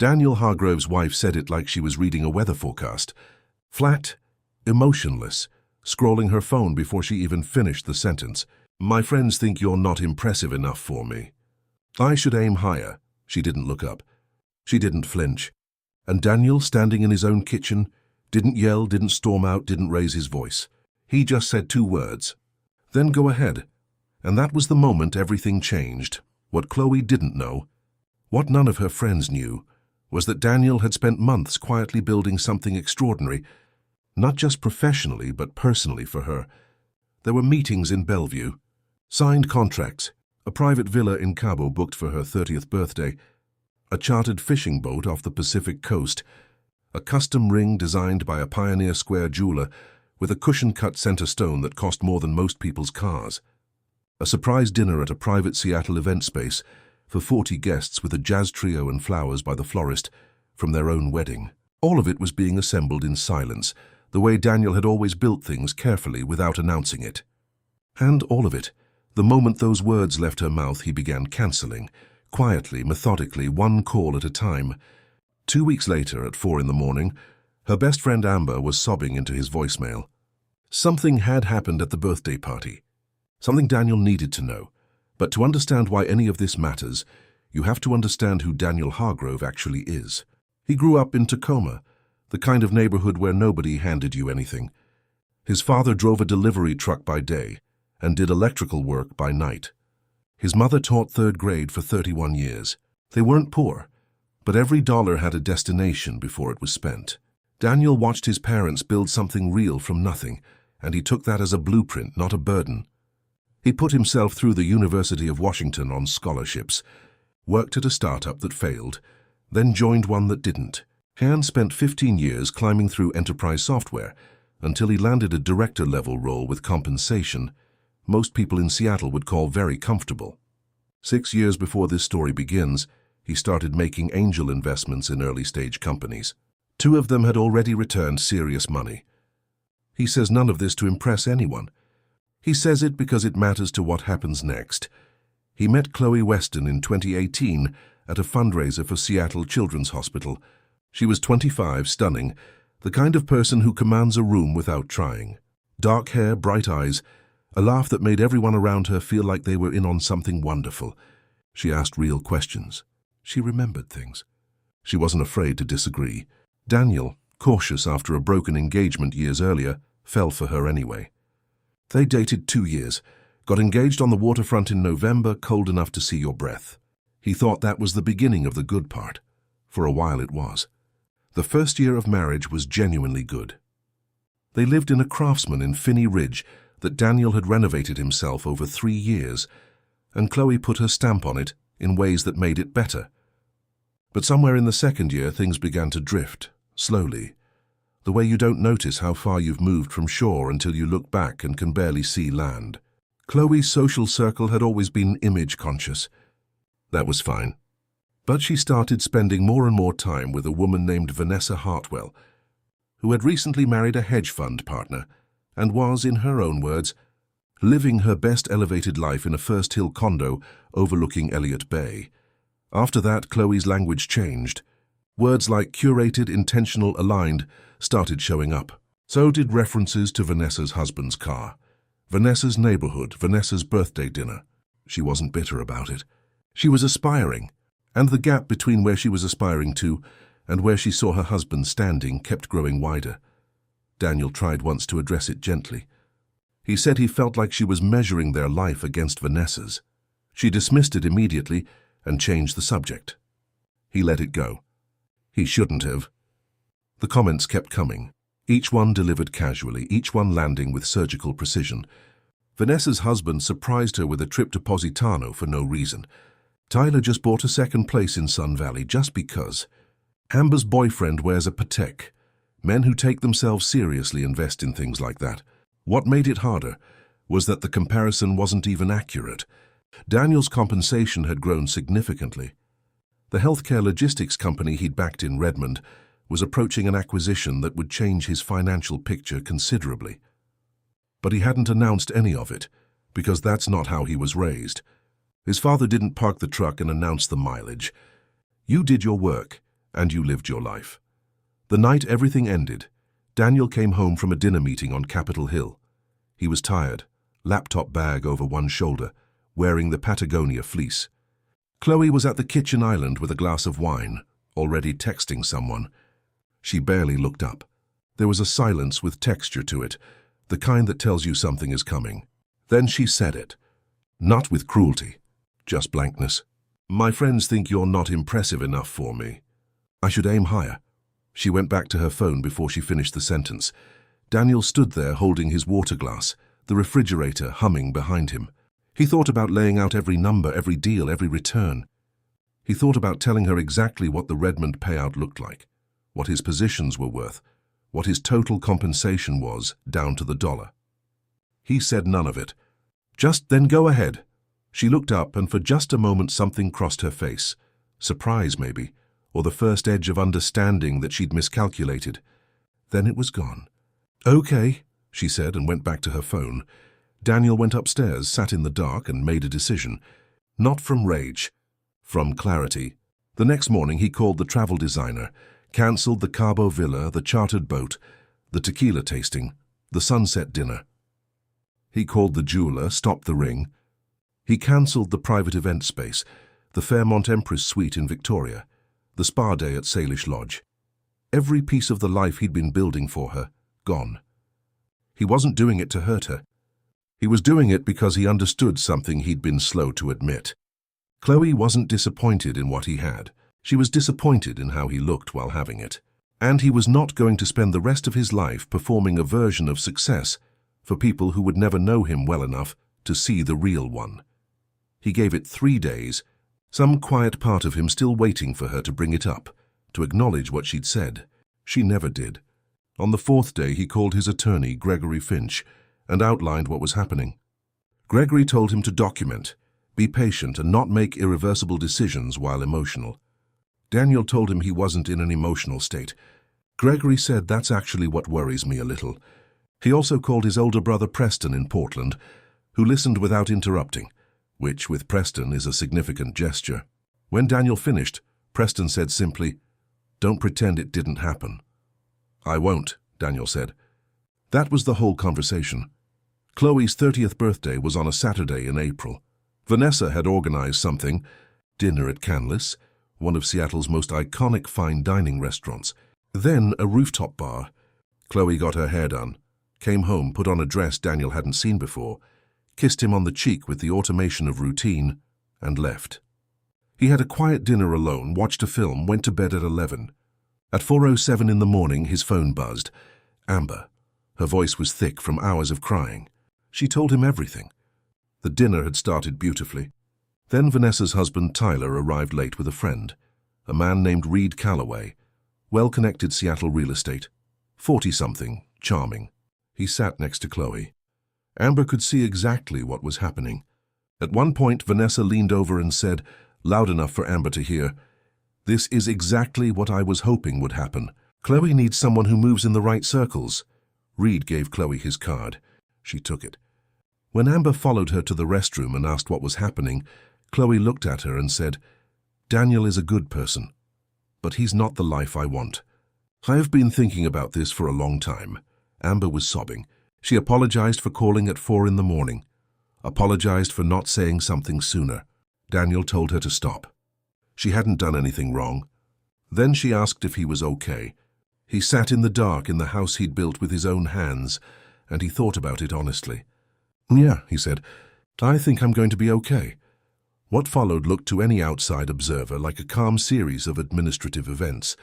Daniel Hargrove's wife said it like she was reading a weather forecast. Flat, emotionless, scrolling her phone before she even finished the sentence. My friends think you're not impressive enough for me. I should aim higher. She didn't look up. She didn't flinch. And Daniel, standing in his own kitchen, didn't yell, didn't storm out, didn't raise his voice. He just said 2 words. Then go ahead. And that was the moment everything changed. What Qley didn't know, what none of her friends knew, was that Daniel had spent months quietly building something extraordinary, not just professionally but personally for her. There were meetings in Bellevue, signed contracts, a private villa in Cabo booked for her 30th birthday, a chartered fishing boat off the Pacific coast, a custom ring designed by a Pioneer Square jeweler with a cushion-cut center stone that cost more than most people's cars, a surprise dinner at a private Seattle event space for 40 guests with a jazz trio and flowers by the florist from their own wedding. All of it was being assembled in silence, the way Daniel had always built things carefully without announcing it. And all of it, the moment those words left her mouth, he began cancelling, quietly, methodically, one call at a time. 2 weeks later, at 4 in the morning, her best friend Amber was sobbing into his voicemail. Something had happened at the birthday party. Something Daniel needed to know. But to understand why any of this matters, you have to understand who Daniel Hargrove actually is. He grew up in Tacoma, the kind of neighborhood where nobody handed you anything. His father drove a delivery truck by day and did electrical work by night. His mother taught 3rd grade for 31 years. They weren't poor, but every dollar had a destination before it was spent. Daniel watched his parents build something real from nothing, and he took that as a blueprint, not a burden. He put himself through the University of Washington on scholarships, worked at a startup that failed, then joined one that didn't. Han spent 15 years climbing through enterprise software until he landed a director-level role with compensation most people in Seattle would call very comfortable. 6 years before this story begins, he started making angel investments in early-stage companies. 2 of them had already returned serious money. He says none of this to impress anyone. He says it because it matters to what happens next. He met Qley Weston in 2018 at a fundraiser for Seattle Children's Hospital. She was 25, stunning, the kind of person who commands a room without trying. Dark hair, bright eyes, a laugh that made everyone around her feel like they were in on something wonderful. She asked real questions. She remembered things. She wasn't afraid to disagree. Daniel, cautious after a broken engagement years earlier, fell for her anyway. They dated 2 years, got engaged on the waterfront in November, cold enough to see your breath. He thought that was the beginning of the good part. For a while it was. The first year of marriage was genuinely good. They lived in a Craftsman in Finney Ridge that Daniel had renovated himself over 3 years, and Qley put her stamp on it in ways that made it better. But somewhere in the 2nd year, things began to drift, slowly, the way you don't notice how far you've moved from shore until you look back and can barely see land. Qley's social circle had always been image-conscious. That was fine. But she started spending more and more time with a woman named Vanessa Hartwell, who had recently married a hedge fund partner and was, in her own words, living her best elevated life in a First Hill condo overlooking Elliott Bay. After that, Qley's language changed. Words like curated, intentional, aligned started showing up. So did references to Vanessa's husband's car, Vanessa's neighborhood, Vanessa's birthday dinner. She wasn't bitter about it. She was aspiring, and the gap between where she was aspiring to and where she saw her husband standing kept growing wider. Daniel tried once to address it gently. He said he felt like she was measuring their life against Vanessa's. She dismissed it immediately and changed the subject. He let it go. He shouldn't have. The comments kept coming, each one delivered casually, each one landing with surgical precision. Vanessa's husband surprised her with a trip to Positano for no reason. Tyler just bought a 2nd place in Sun Valley just because. Amber's boyfriend wears a Patek. Men who take themselves seriously invest in things like that. What made it harder was that the comparison wasn't even accurate. Daniel's compensation had grown significantly. The healthcare logistics company he'd backed in Redmond was approaching an acquisition that would change his financial picture considerably. But he hadn't announced any of it, because that's not how he was raised. His father didn't park the truck and announce the mileage. You did your work, and you lived your life. The night everything ended, Daniel came home from a dinner meeting on Capitol Hill. He was tired, laptop bag over one shoulder, wearing the Patagonia fleece. Qley was at the kitchen island with a glass of wine, already texting someone. She barely looked up. There was a silence with texture to it, the kind that tells you something is coming. Then she said it. Not with cruelty, just blankness. My friends think you're not impressive enough for me. I should aim higher. She went back to her phone before she finished the sentence. Daniel stood there holding his water glass, the refrigerator humming behind him. He thought about laying out every number, every deal, every return. He thought about telling her exactly what the Redmond payout looked like, what his positions were worth, what his total compensation was, down to the dollar. He said none of it. Just then go ahead. She looked up, and for just a moment something crossed her face. Surprise, maybe, or the first edge of understanding that she'd miscalculated. Then it was gone. Okay, she said, and went back to her phone. Daniel went upstairs, sat in the dark, and made a decision. Not from rage, from clarity. The next morning he called the travel designer, cancelled the Cabo Villa, the chartered boat, the tequila tasting, the sunset dinner. He called the jeweler, stopped the ring. He cancelled the private event space, the Fairmont Empress suite in Victoria, the spa day at Salish Lodge. Every piece of the life he'd been building for her, gone. He wasn't doing it to hurt her. He was doing it because he understood something he'd been slow to admit. Qley wasn't disappointed in what he had. She was disappointed in how he looked while having it. And he was not going to spend the rest of his life performing a version of success for people who would never know him well enough to see the real one. He gave it 3 days, some quiet part of him still waiting for her to bring it up, to acknowledge what she'd said. She never did. On the 4th day, he called his attorney, Gregory Finch, and outlined what was happening. Gregory told him to document, be patient, and not make irreversible decisions while emotional. Daniel told him he wasn't in an emotional state. Gregory said, that's actually what worries me a little. He also called his older brother Preston in Portland, who listened without interrupting, which with Preston is a significant gesture. When Daniel finished, Preston said simply, don't pretend it didn't happen. I won't, Daniel said. That was the whole conversation. Qley's 30th birthday was on a Saturday in April. Vanessa had organized something, dinner at Qley, one of Seattle's most iconic fine dining restaurants. Then a rooftop bar. Qley got her hair done, came home, put on a dress Daniel hadn't seen before, kissed him on the cheek with the automation of routine, and left. He had a quiet dinner alone, watched a film, went to bed at 11. At 4:07 in the morning, his phone buzzed. Amber. Her voice was thick from hours of crying. She told him everything. The dinner had started beautifully. Then Vanessa's husband Tyler arrived late with a friend, a man named Reed Calloway, well-connected Seattle real estate, 40-something, charming. He sat next to Qley. Amber could see exactly what was happening. At one point, Vanessa leaned over and said, loud enough for Amber to hear, this is exactly what I was hoping would happen. Qley needs someone who moves in the right circles. Reed gave Qley his card. She took it. When Amber followed her to the restroom and asked what was happening, Qley looked at her and said, Daniel is a good person, but he's not the life I want. I have been thinking about this for a long time. Amber was sobbing. She apologized for calling at 4 in the morning, apologized for not saying something sooner. Daniel told her to stop. She hadn't done anything wrong. Then she asked if he was okay. He sat in the dark in the house he'd built with his own hands, and he thought about it honestly. Yeah, he said, I think I'm going to be okay. What followed looked to any outside observer like a calm series of administrative events.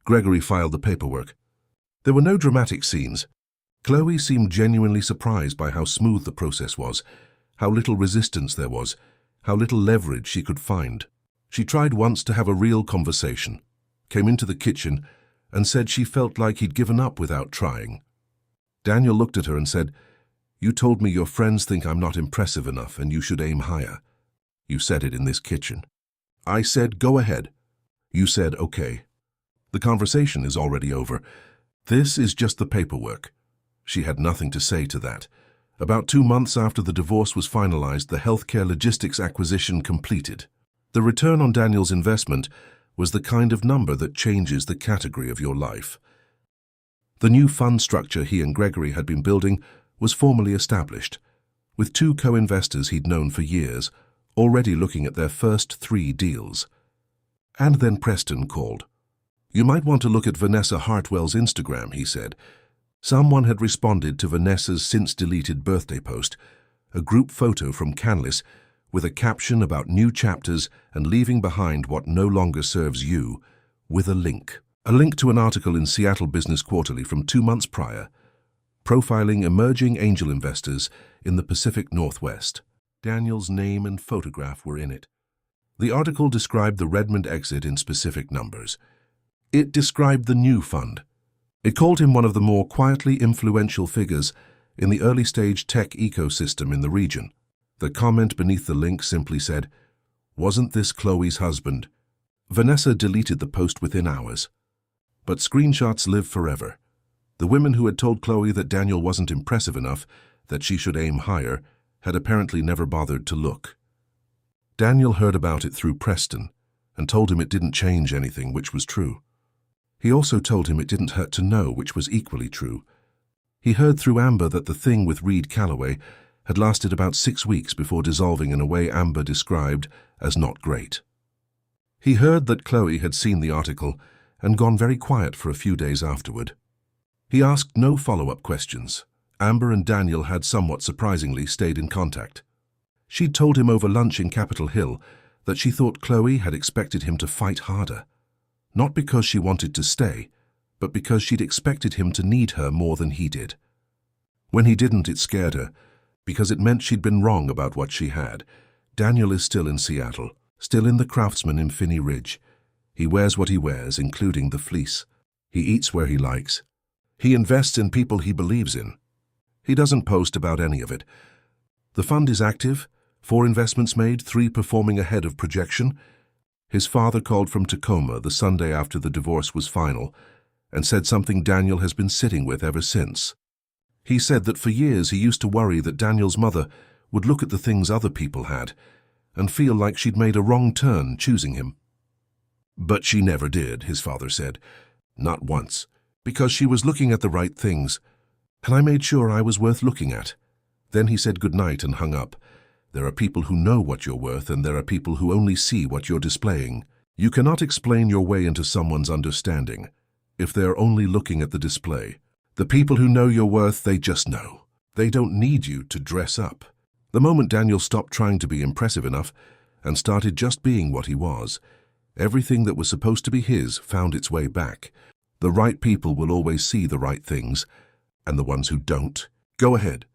Gregory filed the paperwork. There were no dramatic scenes. Qley seemed genuinely surprised by how smooth the process was, how little resistance there was, how little leverage she could find. She tried once to have a real conversation, came into the kitchen, and said she felt like he'd given up without trying. Daniel looked at her and said, You told me your friends think I'm not impressive enough and you should aim higher. You said it in this kitchen. I said, go ahead. You said, okay. The conversation is already over. This is just the paperwork. She had nothing to say to that. About 2 months after the divorce was finalized, the healthcare logistics acquisition completed. The return on Daniel's investment was the kind of number that changes the category of your life. The new fund structure he and Gregory had been building was formally established, with 2 co-investors he'd known for years, already looking at their first 3 deals. And then Preston called. "You might want to look at Vanessa Hartwell's Instagram," he said. Someone had responded to Vanessa's since-deleted birthday post, a group photo from Qley, with a caption about new chapters and leaving behind what no longer serves you, with a link. A link to an article in Seattle Business Quarterly from 2 months prior, profiling emerging angel investors in the Pacific Northwest. Daniel's name and photograph were in it. The article described the Redmond exit in specific numbers. It described the new fund. It called him one of the more quietly influential figures in the early-stage tech ecosystem in the region. The comment beneath the link simply said, "Wasn't this Qley's husband?" Vanessa deleted the post within hours. But screenshots live forever. The women who had told Qley that Daniel wasn't impressive enough, that she should aim higher, had apparently never bothered to look. Daniel heard about it through Preston and told him it didn't change anything, which was true. He also told him it didn't hurt to know, which was equally true. He heard through Amber that the thing with Reed Calloway had lasted about 6 weeks before dissolving in a way Amber described as not great. He heard that Qley had seen the article and gone very quiet for a few days afterward. He asked no follow-up questions. Amber and Daniel had somewhat surprisingly stayed in contact. She'd told him over lunch in Capitol Hill that she thought Qley had expected him to fight harder, not because she wanted to stay, but because she'd expected him to need her more than he did. When he didn't, it scared her, because it meant she'd been wrong about what she had. Daniel is still in Seattle, still in the Craftsman in Finney Ridge. He wears what he wears, including the fleece. He eats where he likes. He invests in people he believes in. He doesn't post about any of it. The fund is active, 4 investments made, 3 performing ahead of projection. His father called from Tacoma the Sunday after the divorce was final and said something Daniel has been sitting with ever since. He said that for years he used to worry that Daniel's mother would look at the things other people had and feel like she'd made a wrong turn choosing him. But she never did, his father said. Not once, because she was looking at the right things, and I made sure I was worth looking at. Then he said goodnight and hung up. There are people who know what you're worth, and there are people who only see what you're displaying. You cannot explain your way into someone's understanding if they're only looking at the display. The people who know your worth, they just know. They don't need you to dress up. The moment Daniel stopped trying to be impressive enough and started just being what he was, everything that was supposed to be his found its way back. The right people will always see the right things, and the ones who don't. Go ahead.